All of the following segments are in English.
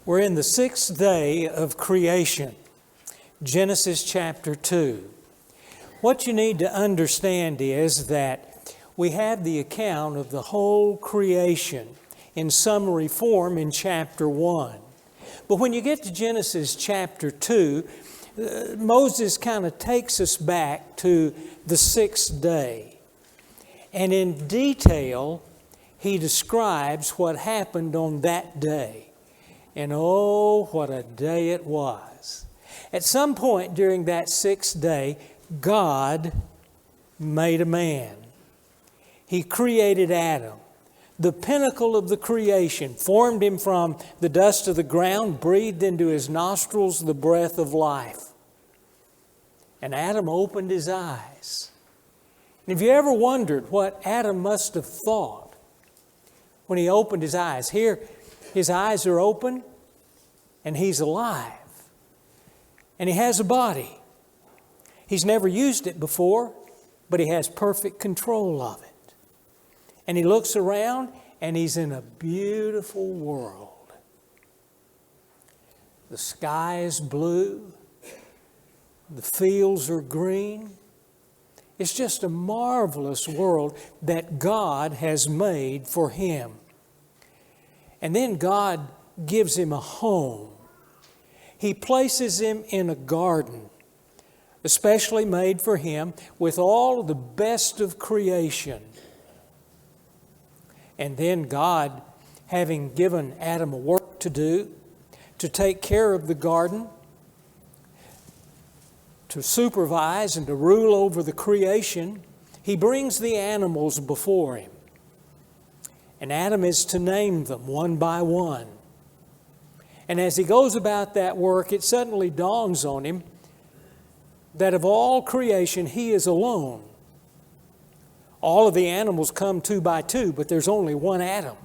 We're in the sixth day of creation, Genesis chapter 2. What you need to understand is that we have the account of the whole creation in summary form in chapter 1. But when you get to Genesis chapter 2, Moses kind of takes us back to the sixth day. And in detail, he describes what happened on that day. And oh, what a day it was. At some point during that sixth day, God made a man. He created Adam, the pinnacle of the creation, formed him from the dust of the ground, breathed into his nostrils the breath of life. And Adam opened his eyes. And have you ever wondered what Adam must have thought when he opened his eyes? Here, his eyes are open and he's alive. And he has a body. He's never used it before, but he has perfect control of it. And he looks around and he's in a beautiful world. The sky is blue. The fields are green. It's just a marvelous world that God has made for him. And then God gives him a home. He places him in a garden, especially made for him, with all the best of creation. And then God, having given Adam a work to do, to take care of the garden, to supervise and to rule over the creation, He brings the animals before him. And Adam is to name them one by one. And as he goes about that work, it suddenly dawns on him that of all creation, he is alone. All of the animals come two by two, but there's only one Adam.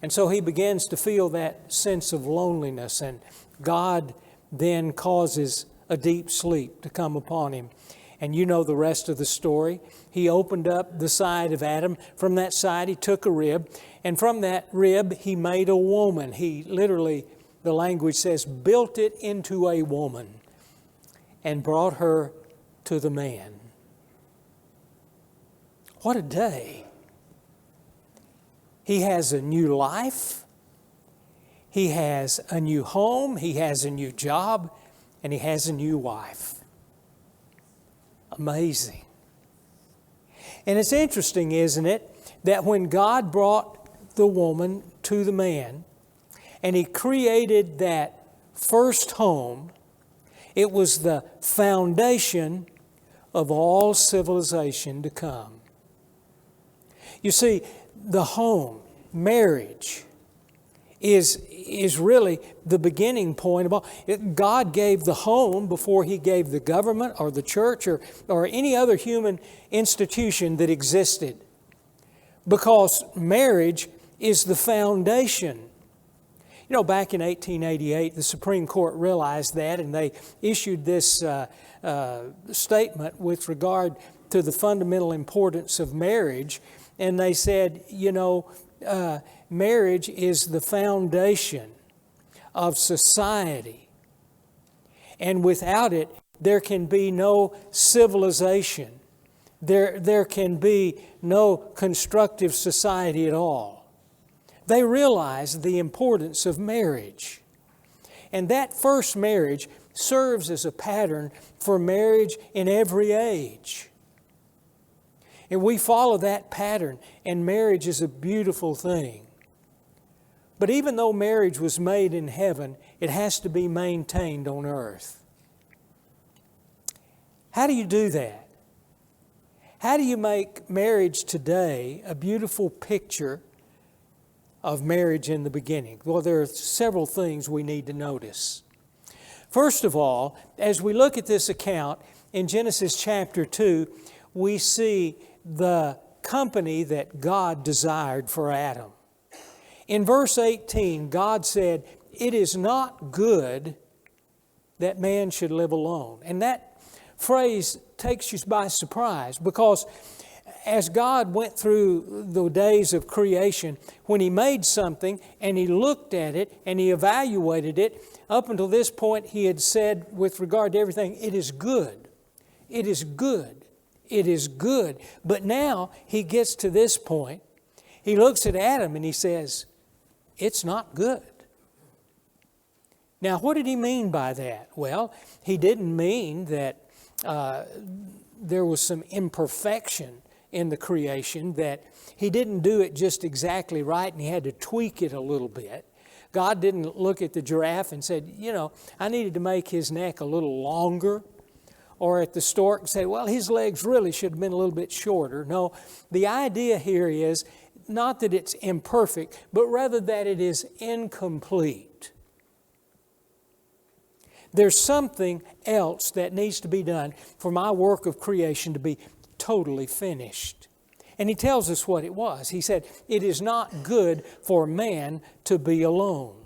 And so he begins to feel that sense of loneliness, and God then causes a deep sleep to come upon him. And you know the rest of the story. He opened up the side of Adam. From that side, he took a rib, and from that rib, he made a woman. He literally, the language says, built it into a woman and brought her to the man. What a day. He has a new life. He has a new home. He has a new job. And he has a new wife. Amazing. And it's interesting, isn't it, that when God brought the woman to the man and He created that first home, it was the foundation of all civilization to come. You see, the home, marriage, is really the beginning point of all. God gave the home before He gave the government or the church or any other human institution that existed, because marriage is the foundation. You know, back in 1888, the Supreme Court realized that, and they issued this statement with regard to the fundamental importance of marriage. And they said, marriage is the foundation of society. And without it, there can be no civilization. There can be no constructive society at all. They realized the importance of marriage. And that first marriage serves as a pattern for marriage in every age. And we follow that pattern, and marriage is a beautiful thing. But even though marriage was made in heaven, it has to be maintained on earth. How do you do that? How do you make marriage today a beautiful picture of marriage in the beginning? Well, there are several things we need to notice. First of all, as we look at this account in Genesis chapter 2, we see the company that God desired for Adam. In verse 18, God said, "It is not good that man should live alone." And that phrase takes you by surprise, because as God went through the days of creation, when He made something and He looked at it and He evaluated it, up until this point He had said with regard to everything, it is good. It is good. It is good. But now He gets to this point. He looks at Adam and He says, it's not good. Now, what did He mean by that? Well, He didn't mean that there was some imperfection in the creation, that He didn't do it just exactly right and He had to tweak it a little bit. God didn't look at the giraffe and said, I needed to make his neck a little longer. Or at the stork and say, well, his legs really should have been a little bit shorter. No, the idea here is not that it's imperfect, but rather that it is incomplete. There's something else that needs to be done for my work of creation to be totally finished. And He tells us what it was. He said, it is not good for man to be alone.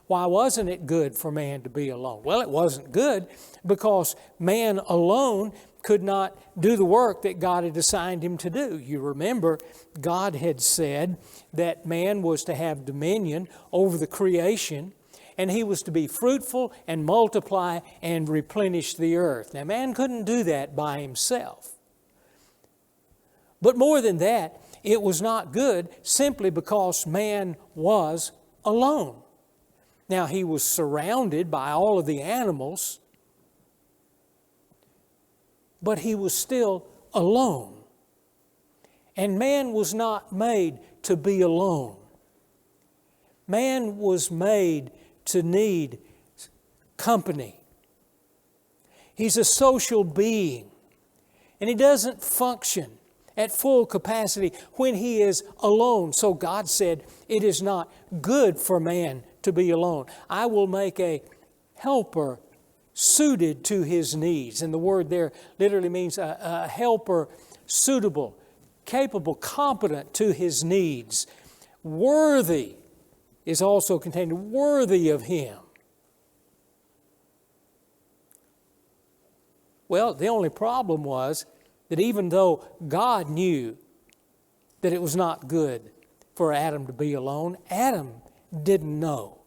Why wasn't it good for man to be alone? Well, it wasn't good because man alone could not do the work that God had assigned him to do. You remember, God had said that man was to have dominion over the creation, and he was to be fruitful and multiply and replenish the earth. Now, man couldn't do that by himself. But more than that, it was not good simply because man was alone. Now, he was surrounded by all of the animals, but he was still alone. And man was not made to be alone. Man was made to need company. He's a social being, and he doesn't function at full capacity when he is alone. So God said, it is not good for man to be alone. I will make a helper suited to his needs. And the word there literally means a helper suitable, capable, competent to his needs. Worthy is also contained, worthy of him. Well, the only problem was that even though God knew that it was not good for Adam to be alone, Adam didn't know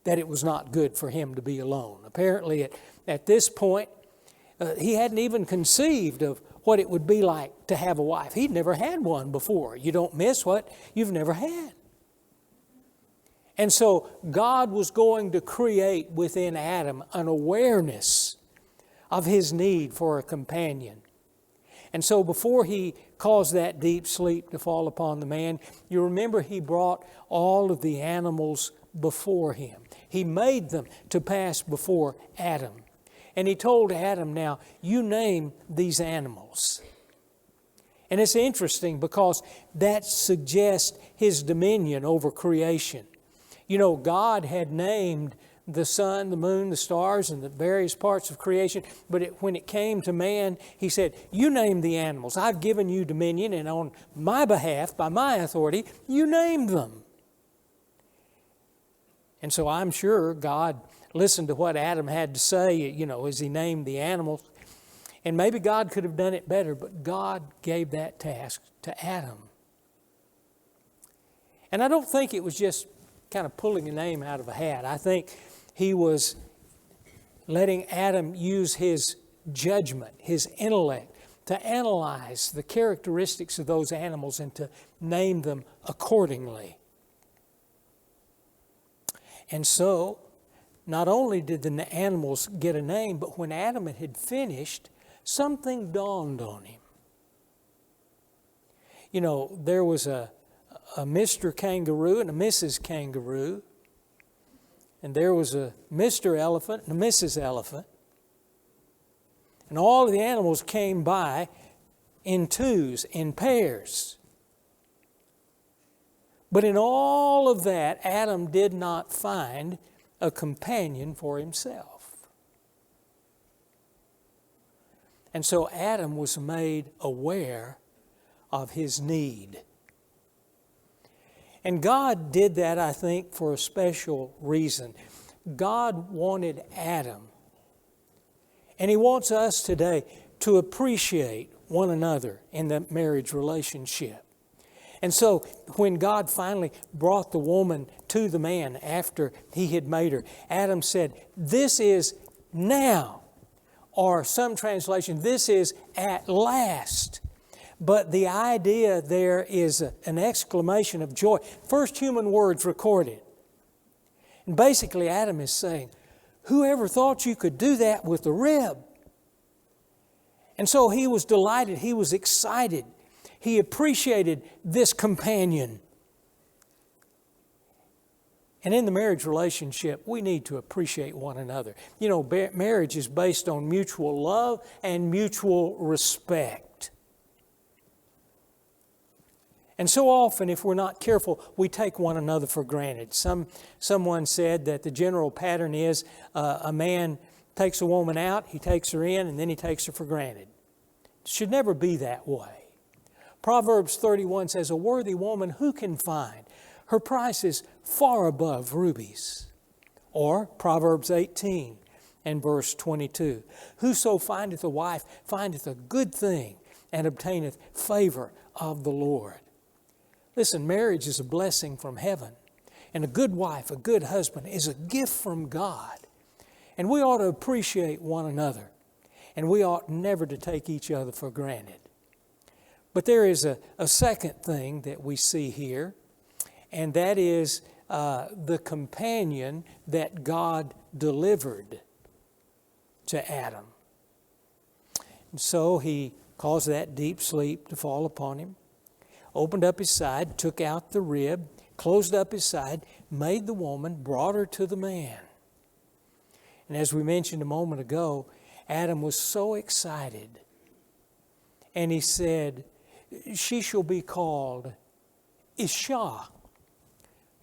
that it was not good for him to be alone. Apparently at this point, he hadn't even conceived of what it would be like to have a wife. He'd never had one before. You don't miss what you've never had. And so God was going to create within Adam an awareness of his need for a companion. And so before He caused that deep sleep to fall upon the man, you remember He brought all of the animals before him. He made them to pass before Adam. And He told Adam, now, you name these animals. And it's interesting because that suggests His dominion over creation. God had named the sun, the moon, the stars, and the various parts of creation. But when it came to man, He said, you name the animals. I've given you dominion, and on my behalf, by my authority, you name them. And so I'm sure God listened to what Adam had to say, as he named the animals. And maybe God could have done it better, but God gave that task to Adam. And I don't think it was just kind of pulling a name out of a hat. I think He was letting Adam use his judgment, his intellect, to analyze the characteristics of those animals and to name them accordingly. And so, not only did the animals get a name, but when Adam had finished, something dawned on him. There was a Mr. Kangaroo and a Mrs. Kangaroo. And there was a Mr. Elephant and a Mrs. Elephant. And all of the animals came by in twos, in pairs. But in all of that, Adam did not find a companion for himself. And so Adam was made aware of his need. And God did that, I think, for a special reason. God wanted Adam, and He wants us today to appreciate one another in the marriage relationship. And so when God finally brought the woman to the man after he had made her, Adam said, "This is now," or some translation, "This is at last." But the idea there is an exclamation of joy. First human words recorded. And basically Adam is saying, "Whoever thought you could do that with a rib?" And so he was delighted. He was excited. He appreciated this companion. And in the marriage relationship, we need to appreciate one another. You know, marriage is based on mutual love and mutual respect. And so often, if we're not careful, we take one another for granted. Someone said that the general pattern is a man takes a woman out, he takes her in, and then he takes her for granted. It should never be that way. Proverbs 31 says, "A worthy woman who can find? Her price is far above rubies." Or Proverbs 18 and verse 22, "Whoso findeth a wife findeth a good thing and obtaineth favor of the Lord." Listen, marriage is a blessing from heaven. And a good wife, a good husband is a gift from God. And we ought to appreciate one another. And we ought never to take each other for granted. But there is a second thing that we see here, and that is the companion that God delivered to Adam. And so he caused that deep sleep to fall upon him, opened up his side, took out the rib, closed up his side, made the woman, brought her to the man. And as we mentioned a moment ago, Adam was so excited. And he said, "She shall be called Isha,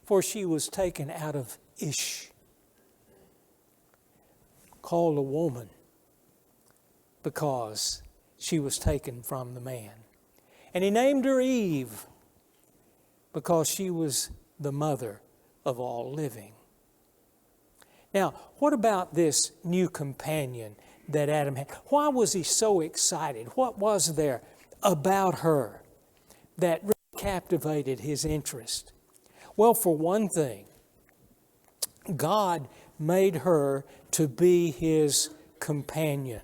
for she was taken out of Ish." Called a woman because she was taken from the man. And he named her Eve because she was the mother of all living. Now, what about this new companion that Adam had? Why was he so excited? What was there about her that really captivated his interest? Well, for one thing, God made her to be his companion,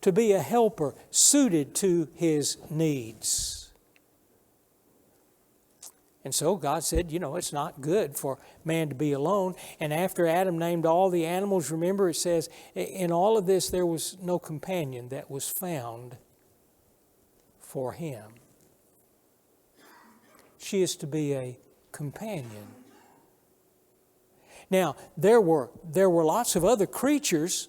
to be a helper suited to his needs. And so God said, you know, it's not good for man to be alone. And after Adam named all the animals, remember it says, in all of this there was no companion that was found for him. She is to be a companion. Now, there were lots of other creatures,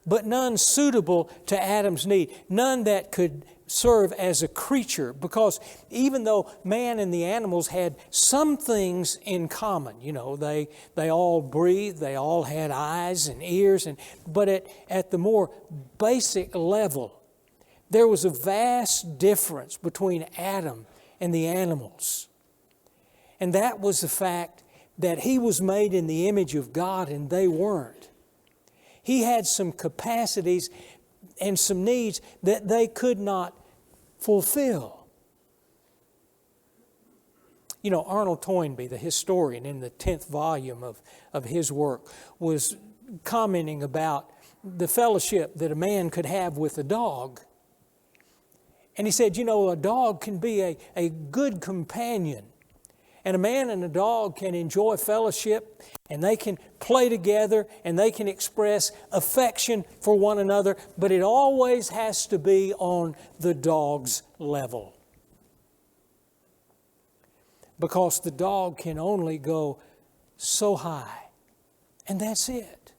but none suitable to Adam's need, none that could serve as a creature, because even though man and the animals had some things in common, you know, they all breathed, they all had eyes and ears, but at the more basic level, there was a vast difference between Adam and the animals. And that was the fact that he was made in the image of God and they weren't. He had some capacities and some needs that they could not fulfill. You know, Arnold Toynbee, the historian, in the 10th volume of his work, was commenting about the fellowship that a man could have with a dog. And he said, you know, a dog can be a good companion. And a man and a dog can enjoy fellowship, and they can play together, and they can express affection for one another, but it always has to be on the dog's level. Because the dog can only go so high, and that's it.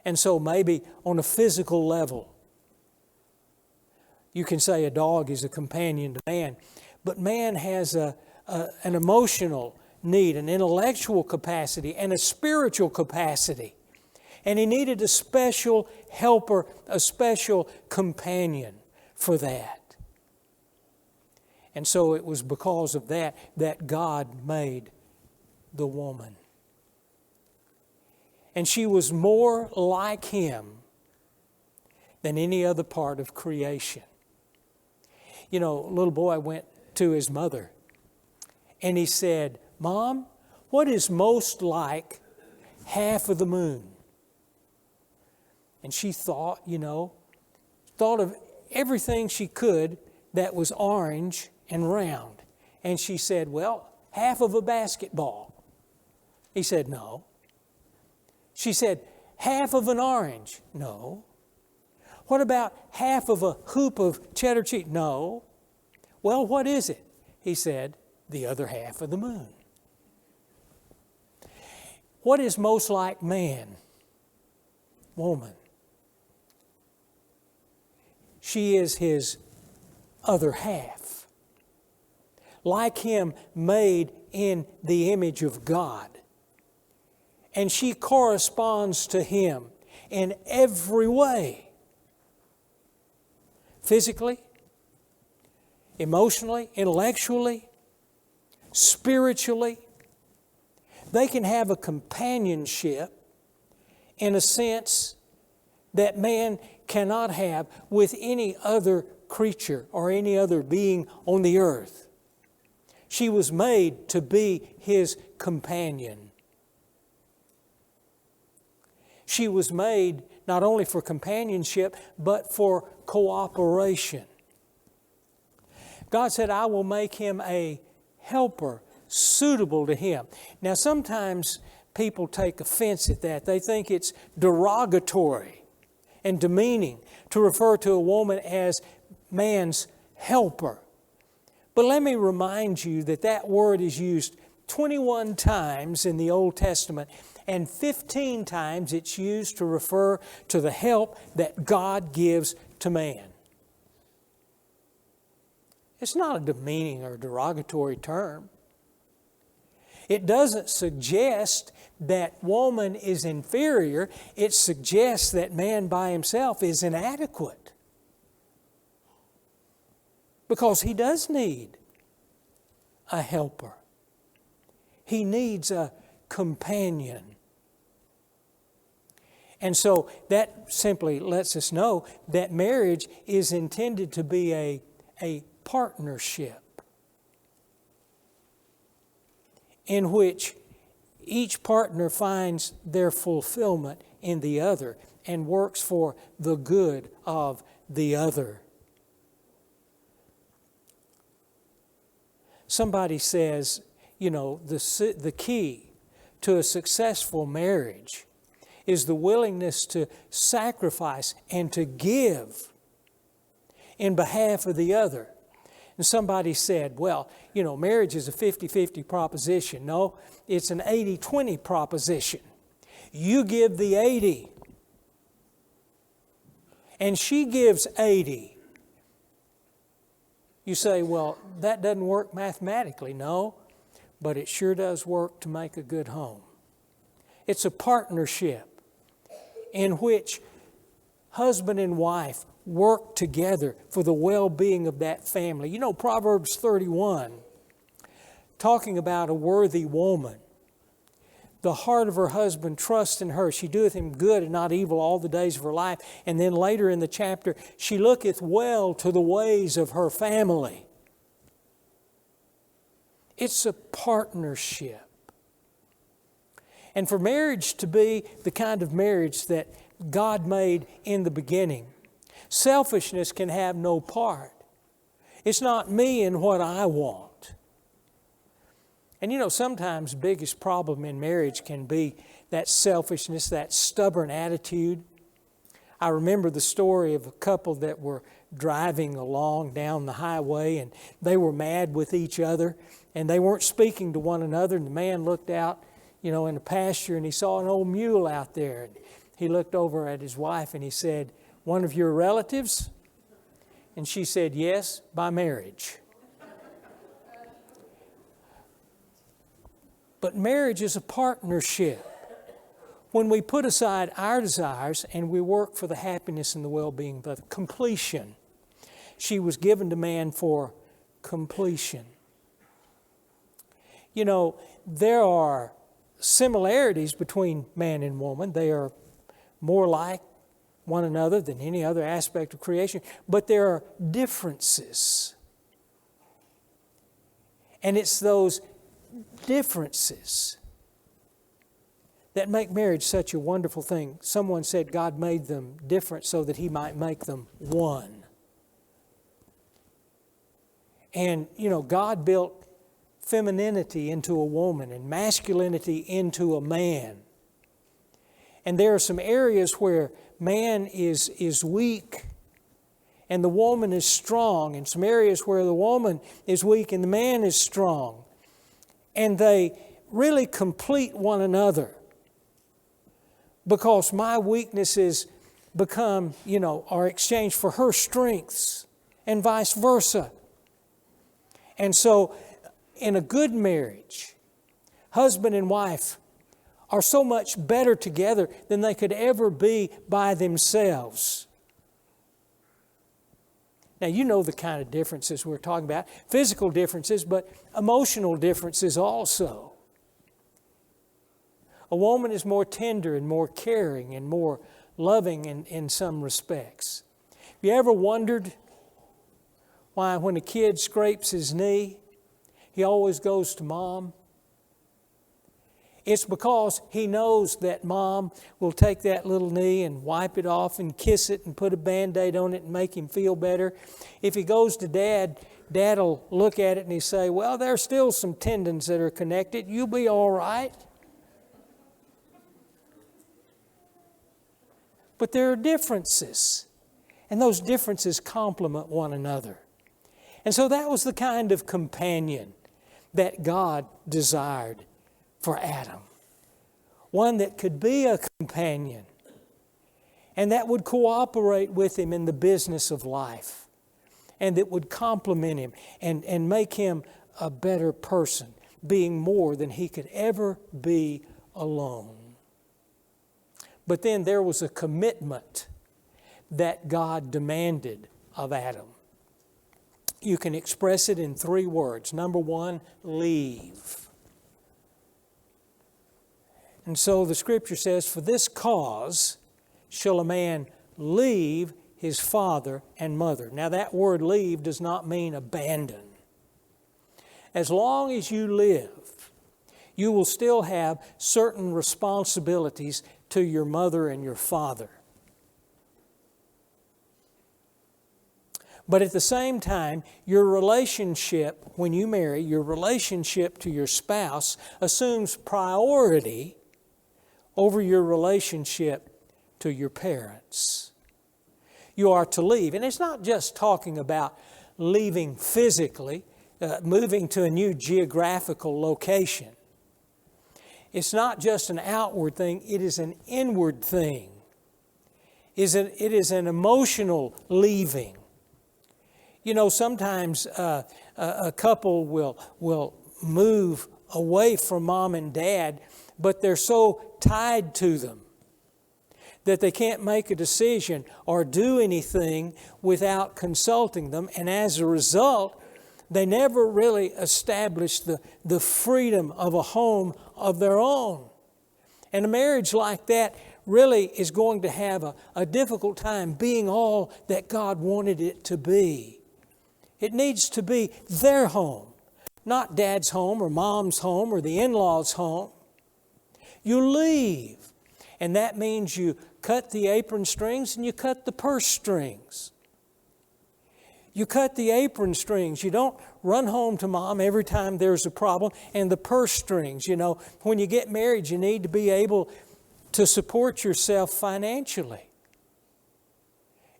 And so maybe on a physical level, you can say a dog is a companion to man, but man has an emotional need, an intellectual capacity, and a spiritual capacity. And he needed a special helper, a special companion for that. And so it was because of that God made the woman. And she was more like him than any other part of creation. You know, a little boy went to his mother and he said, "Mom, what is most like half of the moon?" And she thought of everything she could that was orange and round. And she said, "Well, half of a basketball." He said, "No." She said, "Half of an orange?" "No." "What about half of a hoop of cheddar cheese?" "No." "Well, what is it?" He said, "The other half of the moon." What is most like man? Woman. She is his other half. Like him, made in the image of God. And she corresponds to him in every way. Physically, emotionally, intellectually, spiritually. They can have a companionship in a sense that man cannot have with any other creature or any other being on the earth. She was made to be his companion. She was made not only for companionship, but for cooperation. God said, "I will make him a helper suitable to him." Now, sometimes people take offense at that. They think it's derogatory and demeaning to refer to a woman as man's helper. But let me remind you that that word is used 21 times in the Old Testament, and 15 times it's used to refer to the help that God gives to man. It's not a demeaning or derogatory term. It doesn't suggest that woman is inferior. It suggests that man by himself is inadequate. Because he does need a helper. He needs a companion. And so that simply lets us know that marriage is intended to be a partnership in which each partner finds their fulfillment in the other and works for the good of the other. Somebody says, the key to a successful marriage is the willingness to sacrifice and to give in behalf of the other. And somebody said, well, marriage is a 50-50 proposition. No, it's an 80-20 proposition. You give the 80, and she gives 80. You say, well, that doesn't work mathematically. No, but it sure does work to make a good home. It's a partnership in which husband and wife work together for the well-being of that family. Proverbs 31, talking about a worthy woman. The heart of her husband trusts in her. She doeth him good and not evil all the days of her life. And then later in the chapter, she looketh well to the ways of her family. It's a partnership. And for marriage to be the kind of marriage that God made in the beginning, selfishness can have no part. It's not me and what I want. And sometimes the biggest problem in marriage can be that selfishness, that stubborn attitude. I remember the story of a couple that were driving along down the highway, and they were mad with each other, and they weren't speaking to one another. And the man looked out, in the pasture, and he saw an old mule out there. And he looked over at his wife and he said, "One of your relatives?" And she said, "Yes, by marriage." But marriage is a partnership. When we put aside our desires and we work for the happiness and the well-being, the completion. She was given to man for completion. There are similarities between man and woman. They are more like one another than any other aspect of creation, but there are differences. And it's those differences that make marriage such a wonderful thing. Someone said God made them different so that He might make them one. And, God built femininity into a woman and masculinity into a man. And there are some areas where man is weak and the woman is strong, and some areas where the woman is weak and the man is strong. And they really complete one another, because my weaknesses become, are exchanged for her strengths, and vice versa. And so, in a good marriage, husband and wife are so much better together than they could ever be by themselves. Now, you know the kind of differences we're talking about. Physical differences, but emotional differences also. A woman is more tender and more caring and more loving in some respects. Have you ever wondered why when a kid scrapes his knee, he always goes to mom? It's because he knows that mom will take that little knee and wipe it off and kiss it and put a Band-Aid on it and make him feel better. If he goes to Dad, Dad will look at it and he'll say, well, there's still some tendons that are connected. You'll be all right. But there are differences, and those differences complement one another. And so that was the kind of companion that God desired for Adam. One that could be a companion and that would cooperate with him in the business of life, and that would complement him and make him a better person, being more than he could ever be alone. But then there was a commitment that God demanded of Adam. You can express it in 3 words. Number 1, leave. And so the Scripture says, for this cause shall a man leave his father and mother. Now that word leave does not mean abandon. As long as you live, you will still have certain responsibilities to your mother and your father. But at the same time, your relationship, when you marry, your relationship to your spouse assumes priority over your relationship to your parents. You are to leave. And it's not just talking about leaving physically, moving to a new geographical location. It's not just an outward thing, it is an inward thing. It is an emotional leaving. Sometimes a couple will move away from mom and dad, but they're so tied to them that they can't make a decision or do anything without consulting them. And as a result, they never really establish the freedom of a home of their own. And a marriage like that really is going to have a difficult time being all that God wanted it to be. It needs to be their home, not dad's home or mom's home or the in-laws' home. You leave, and that means you cut the apron strings and you cut the purse strings. You cut the apron strings. You don't run home to mom every time there's a problem. And the purse strings, when you get married, you need to be able to support yourself financially.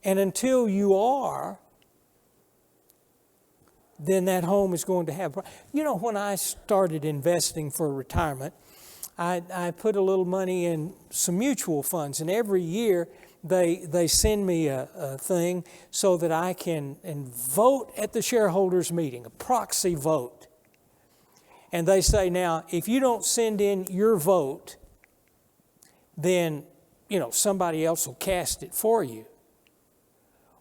And until you are, then that home is going to have... when I started investing for retirement, I put a little money in some mutual funds, and every year they send me a thing so that I can vote at the shareholders meeting, a proxy vote. And they say, now, if you don't send in your vote, then, somebody else will cast it for you.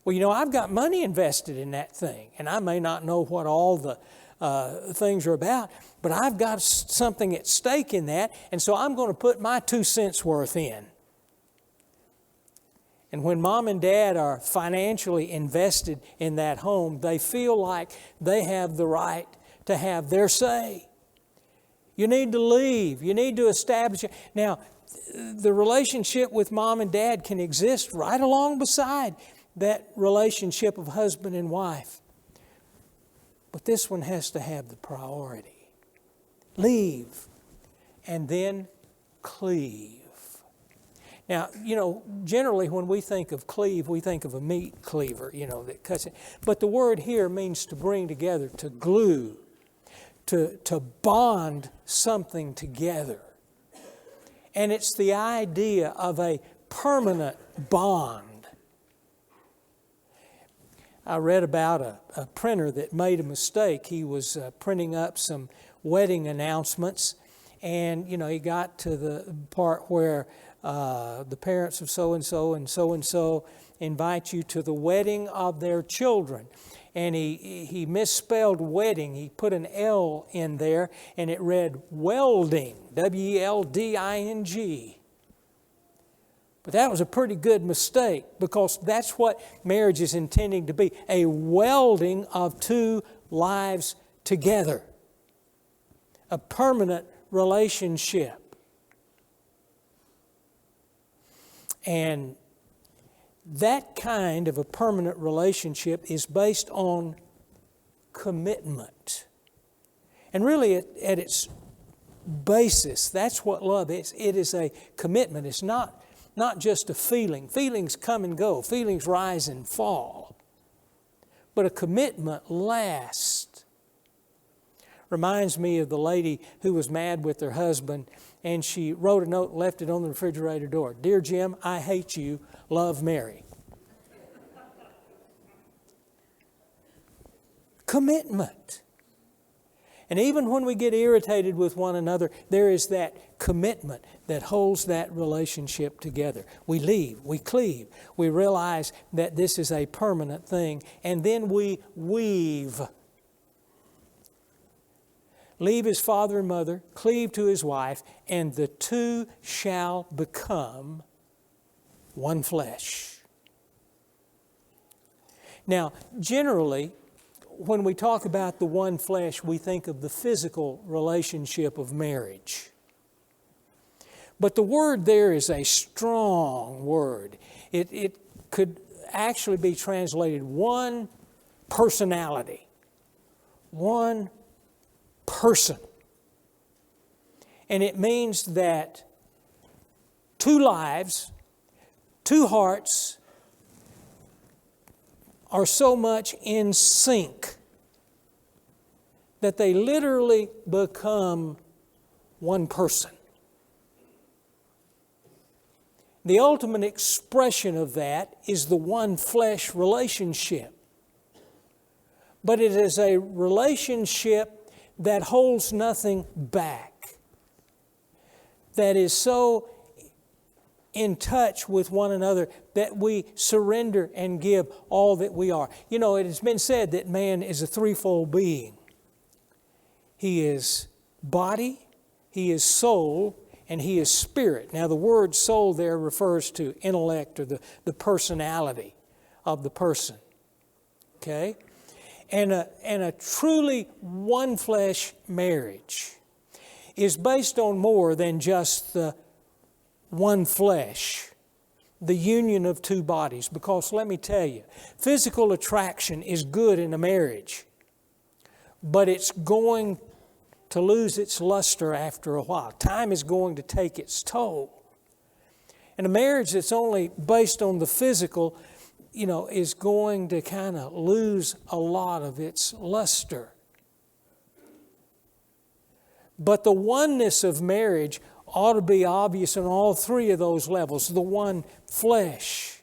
Well, I've got money invested in that thing, and I may not know what all the things are about, but I've got something at stake in that, and so I'm going to put my 2 cents worth in. And when mom and dad are financially invested in that home, they feel like they have the right to have their say. You need to leave. You need to establish it. Now, the relationship with mom and dad can exist right along beside that relationship of husband and wife. But this one has to have the priority. Leave and then cleave. Now, generally when we think of cleave, we think of a meat cleaver, that cuts it. But the word here means to bring together, to glue, to bond something together. And it's the idea of a permanent bond. I read about a printer that made a mistake. He was printing up some wedding announcements, and he got to the part where the parents of so-and-so and so-and-so invite you to the wedding of their children. And he misspelled wedding. He put an L in there, and it read welding, W-E-L-D-I-N-G. But that was a pretty good mistake, because that's what marriage is intending to be, a welding of two lives together, a permanent relationship. And that kind of a permanent relationship is based on commitment. And really, at its basis, that's what love is. It is a commitment. It's not just a feeling. Feelings come and go. Feelings rise and fall. But a commitment lasts. Reminds me of the lady who was mad with her husband, and she wrote a note and left it on the refrigerator door. Dear Jim, I hate you. Love, Mary. Commitment. And even when we get irritated with one another, there is that commitment that holds that relationship together. We leave, we cleave, we realize that this is a permanent thing, and then we weave. Leave his father and mother, cleave to his wife, and the two shall become one flesh. Now, generally, when we talk about the one flesh, we think of the physical relationship of marriage. But the word there is a strong word. It could actually be translated one personality, one person. And it means that two lives, two hearts are so much in sync that they literally become one person. The ultimate expression of that is the one flesh relationship. But it is a relationship that holds nothing back, that is so in touch with one another that we surrender and give all that we are. It has been said that man is a threefold being. He is body, he is soul, and he is spirit. Now the word soul there refers to intellect or the personality of the person. Okay? And a truly one flesh marriage is based on more than just the one flesh, the union of two bodies. Because let me tell you, physical attraction is good in a marriage, but it's going to lose its luster after a while. Time is going to take its toll. And a marriage that's only based on the physical, is going to kind of lose a lot of its luster. But the oneness of marriage ought to be obvious on all three of those levels. The one flesh,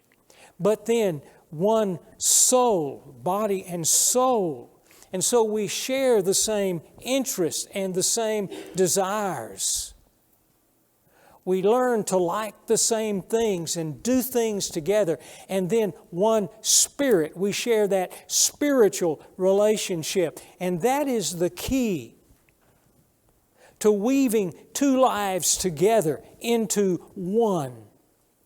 but then one soul, body and soul. And so we share the same interests and the same desires. We learn to like the same things and do things together. And then one spirit. We share that spiritual relationship. And that is the key to weaving two lives together into one.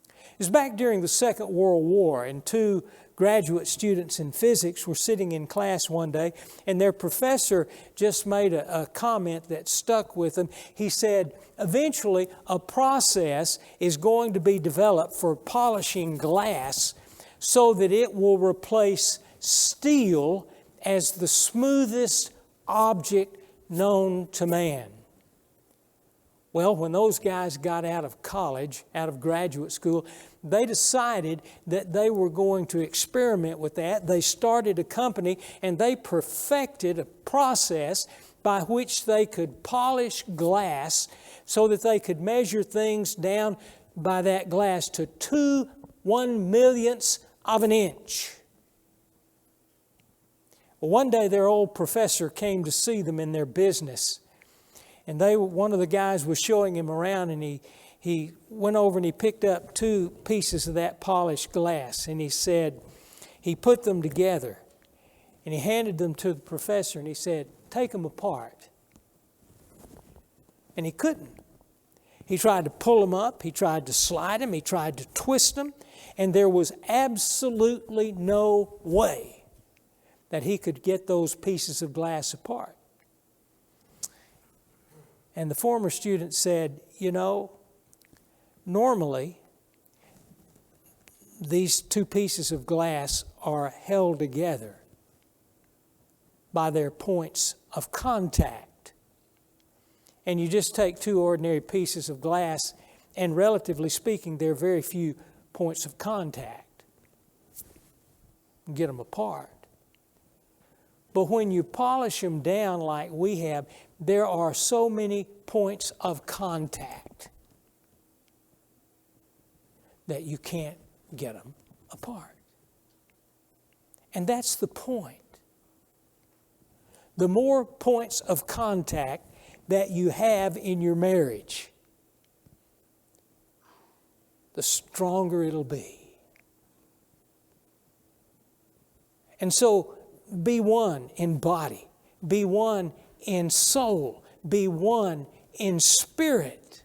It was back during the Second World War, and two graduate students in physics were sitting in class one day, and their professor just made a comment that stuck with them. He said, eventually a process is going to be developed for polishing glass so that it will replace steel as the smoothest object known to man. Well, when those guys got out of college, out of graduate school, they decided that they were going to experiment with that. They started a company and they perfected a process by which they could polish glass so that they could measure things down by that glass to 2/1,000,000ths of an inch. Well, one day their old professor came to see them in their business. And one of the guys was showing him around, and he went over and he picked up two pieces of that polished glass, and he said, he put them together, and he handed them to the professor, and he said, take them apart. And he couldn't. He tried to pull them up, he tried to slide them, he tried to twist them, and there was absolutely no way that he could get those pieces of glass apart. And the former student said, you know, normally these two pieces of glass are held together by their points of contact. And you just take two ordinary pieces of glass, and relatively speaking, there are very few points of contact. Get them apart. But when you polish them down like we have, there are so many points of contact that you can't get them apart. And that's the point. The more points of contact that you have in your marriage, the stronger it'll be. And so, be one in body, be one in soul, be one in spirit.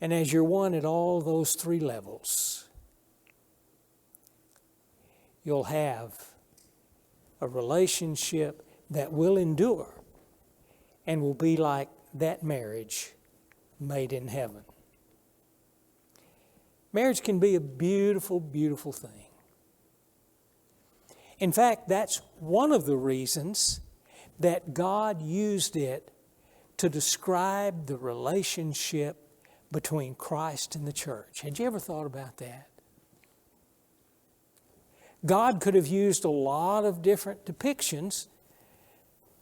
And as you're one at all those three levels, you'll have a relationship that will endure and will be like that marriage made in heaven. Marriage can be a beautiful, beautiful thing. In fact, that's one of the reasons that God used it to describe the relationship between Christ and the church. Had you ever thought about that? God could have used a lot of different depictions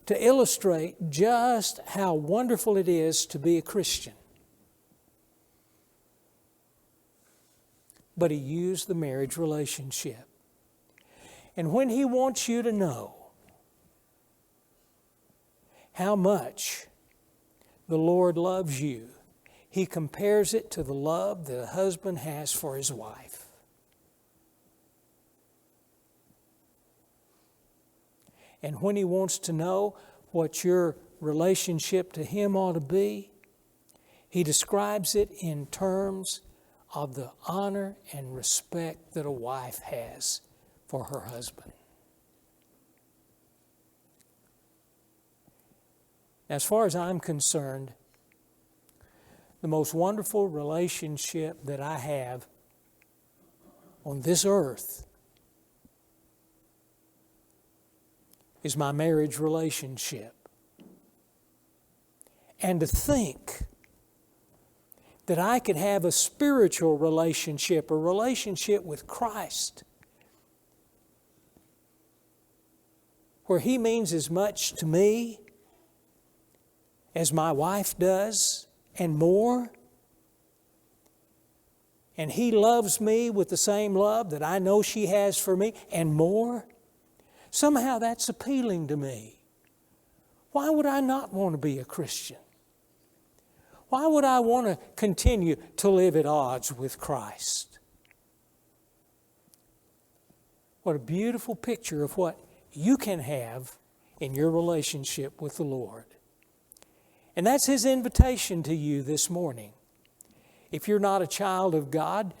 to illustrate just how wonderful it is to be a Christian. But He used the marriage relationship. And when He wants you to know how much the Lord loves you, He compares it to the love that a husband has for his wife. And when He wants to know what your relationship to Him ought to be, He describes it in terms of the honor and respect that a wife has for her husband. As far as I'm concerned, the most wonderful relationship that I have on this earth is my marriage relationship. And to think that I could have a spiritual relationship, a relationship with Christ, where He means as much to me as my wife does and more, and He loves me with the same love that I know she has for me and more, somehow that's appealing to me. Why would I not want to be a Christian? Why would I want to continue to live at odds with Christ? What a beautiful picture of what you can have in your relationship with the Lord. And that's His invitation to you this morning. If you're not a child of God,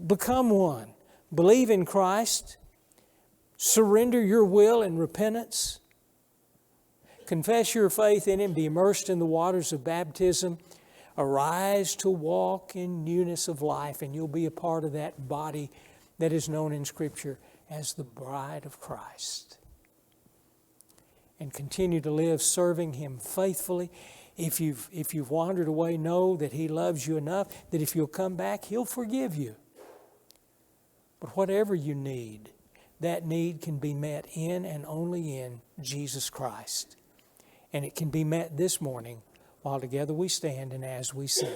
become one. Believe in Christ. Surrender your will in repentance. Confess your faith in Him. Be immersed in the waters of baptism. Arise to walk in newness of life, and you'll be a part of that body that is known in Scripture as the bride of Christ. And continue to live serving Him faithfully. If you've wandered away, know that He loves you enough that if you'll come back, He'll forgive you. But whatever you need, that need can be met in and only in Jesus Christ. And it can be met this morning while together we stand and as we sing.